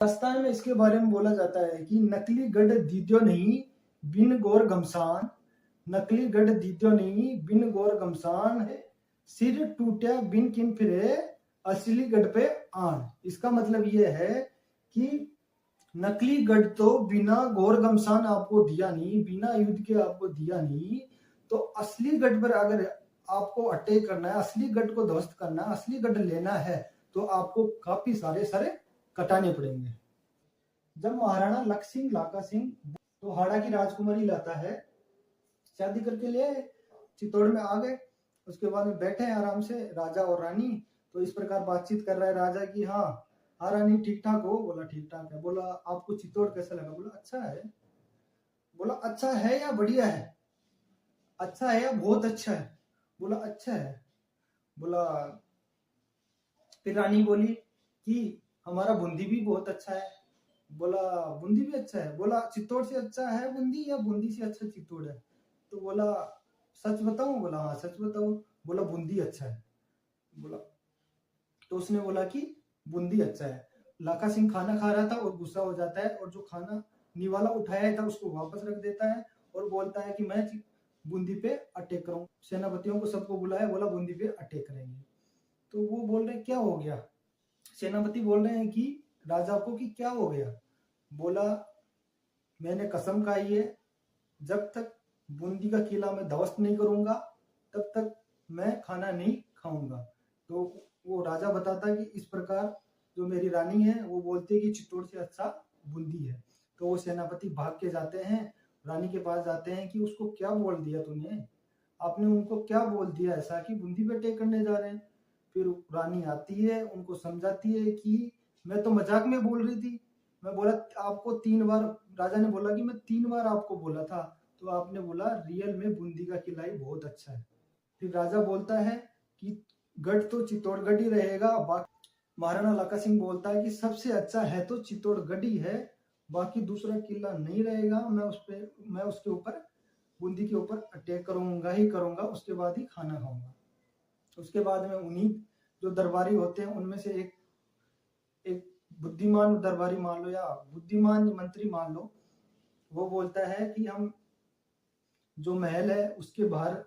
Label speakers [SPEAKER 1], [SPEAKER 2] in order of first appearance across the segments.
[SPEAKER 1] दास्तान में इसके बारे में बोला जाता है कि नकली गढ़ दीद्यो नहीं बिन गौर घमसान, नकली गढ़ दीद्यो नहीं बिन गौर घमसान है, सिर टूटा बिन किन फिरे असली गढ़ पे आन। इसका मतलब यह है कि नकली गढ़ तो बिना गौर घमसान आपको दिया नहीं, बिना युद्ध के आपको दिया नहीं, तो असली गढ़ पर अगर आपको अटैक करना है, असली गढ़ को ध्वस्त करना है, असली गढ़ लेना है, तो आपको काफी सारे सरे कटाने पड़ेंगे। जब महाराणा लक्ष्य सिंह लाका सिंह तो हाड़ा की राजकुमारी लाता है, शादी करके ले चित्तौड़ में आ गए। उसके बाद में बैठे हैं आराम से राजा और रानी, तो इस प्रकार बातचीत कर रहा है राजा की, हाँ रानी ठीक ठाक हो? बोला ठीक ठाक है। बोला आपको चित्तौड़ कैसा लगा? बोला अच्छा है। बोला अच्छा है या बढ़िया है? अच्छा है या बहुत अच्छा है? बोला अच्छा है। बोला फिर रानी बोली कि हमारा बूंदी भी बहुत अच्छा है। बोला बूंदी भी अच्छा है? बोला चित्तौड़ से अच्छा है बूंदी या बूंदी से अच्छा चित्तौड़ है? तो बोला सच बताऊं? बोला हाँ सच बताओ। बोला बूंदी अच्छा है। बोला तो उसने बोला कि बूंदी अच्छा है। लाका सिंह खाना खा रहा था और गुस्सा हो जाता है, और जो खाना निवाला उठाया था उसको वापस रख देता है और बोलता है कि मैं बूंदी पे अटैक करूं। सेनापतियों को सबको बुलाया, बोला बूंदी पे अटैक करेंगे। तो वो बोल रहे क्या हो गया? सेनापति बोल रहे हैं कि राजा को कि क्या हो गया? बोला मैंने कसम खाई है, जब तक बूंदी का किला मैं ध्वस्त नहीं करूंगा तब तक मैं खाना नहीं खाऊंगा। तो वो राजा बताता है कि इस प्रकार जो मेरी रानी है वो बोलती है कि चित्तौड़ से अच्छा बूंदी है। तो वो सेनापति भाग के जाते हैं, रानी के पास जाते हैं कि उसको क्या बोल दिया तूने, आपने उनको क्या बोल दिया ऐसा कि बूंदी पे अटैक करने जा रहे हैं? फिर रानी आती है, उनको समझाती है कि मैं तो मजाक में बोल रही थी, मैं बोला आपको 3 बार, राजा ने बोला कि मैं 3 बार आपको बोला था, तो आपने बोला रियल में बूंदी का किला ही बहुत अच्छा है। फिर राजा बोलता है कि गढ़ तो चित्तौड़गढ़ ही रहेगा। महाराणा लाका सिंह बोलता है कि सबसे अच्छा है तो चित्तौड़गढ़ ही है, बाकी दूसरा किला नहीं रहेगा। मैं उसके ऊपर बूंदी के ऊपर अटैक करूंगा ही करूंगा, उसके बाद ही खाना खाऊंगा। उसके बाद में उन्हीं जो दरबारी होते हैं उनमें से एक बुद्धिमान दरबारी मान लो या बुद्धिमान मंत्री मान लो, वो बोलता है कि हम जो महल है उसके बाहर,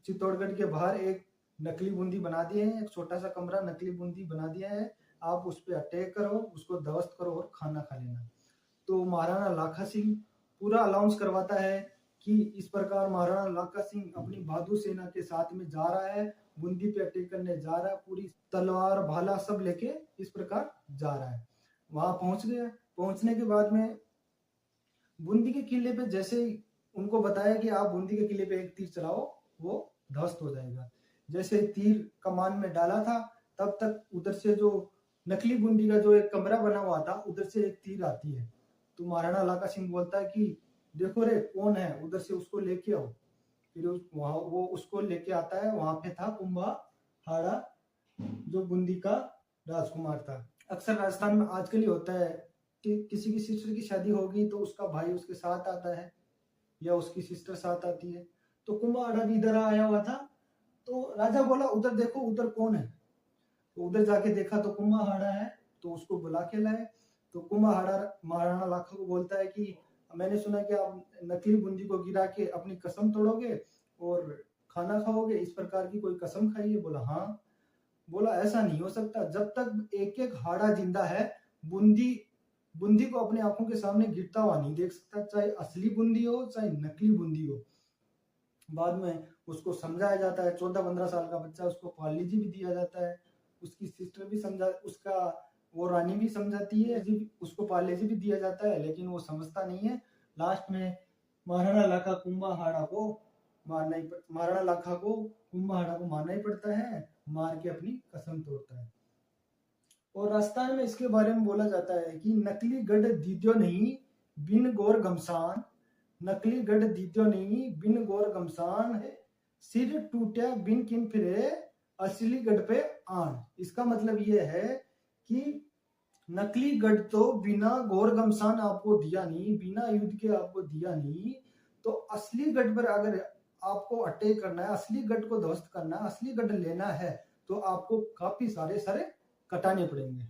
[SPEAKER 1] चित्तौड़गढ़ के बाहर एक नकली बूंदी बना दिए हैं, एक छोटा सा कमरा नकली बूंदी बना दिया है, आप उस पर अटैक करो, उसको ध्वस्त करो और खाना खा लेना। तो महाराणा लाखा सिंह पूरा अनाउंस करवाता है कि इस प्रकार महाराणा लाखा सिंह अपनी बहादुर सेना के साथ में जा रहा है, बूंदी पे अटैक करने जा रहा है, पूरी तलवार भाला सब लेके इस प्रकार जा रहा है। वहां पहुंच गया। पहुंचने के बाद में बूंदी के किले पे जैसे ही उनको बताया कि आप बूंदी के किले पे एक तीर चलाओ, वो ध्वस्त हो जाएगा। जैसे तीर कमान में डाला था, तब तक उधर से जो नकली बूंदी का जो एक कमरा बना हुआ था उधर से एक तीर आती है। तो महाराणा लाका सिंह बोलता है कि देखो रे कौन है, उधर से उसको लेके आओ। फिर वहां वो उसको लेके आता है। वहां पे था कुंभा हाड़ा, जो बूंदी का राजकुमार था। अक्सर राजस्थान में आजकल ही होता है कि किसी की सिस्टर की शादी होगी तो उसका भाई उसके साथ आता है या उसकी सिस्टर साथ आती है। तो कुंभा भी इधर आया हुआ था। तो राजा बोला उधर देखो उधर कौन है। तो उधर जाके देखा तो कुंभा है, तो उसको बुला के लाए। तो कुंभा महाराणा लाखा को बोलता है कि मैंने सुना कि आप नकली बूंदी को गिरा के अपनी कसम तोड़ोगे और खाना खाओगे, इस प्रकार की कोई कसम खाई है? बोला हाँ। बोला ऐसा नहीं हो सकता, जब तक एक एक हाड़ा जिंदा है बूंदी बूंदी को अपने आंखों के सामने गिरता हुआ नहीं देख सकता, चाहे असली बूंदी हो चाहे नकली बूंदी हो। बाद में उसको समझाया जाता है, 14-15 साल का बच्चा, उसको पालीजी भी दिया जाता है, उसकी सिस्टर भी समझा, उसका वो रानी भी समझाती है, उसको पालेजी भी दिया जाता है, लेकिन वो समझता नहीं है। लास्ट में महाराणा लाखा कुंभा को मारना ही पड़ता है, मार के अपनी कसम तोड़ता है। और राजस्थान में इसके बारे में बोला जाता है कि नकली गढ़ दीद्यो नहीं बिन गौर घमसान, नकली गढ़ दीद्यो नहीं बिन गौर घमसान है, सिर टूटा बिन किन फिरे असली गढ़ पे आन। इसका मतलब यह है कि नकली गढ़ तो बिना गौर घमसान आपको दिया नहीं, बिना युद्ध के आपको दिया नहीं, तो असली गढ़ पर अगर आपको अटैक करना है, असली गढ़ को ध्वस्त करना है, असली गढ़ लेना है, तो आपको काफी सारे सरे कटाने पड़ेंगे।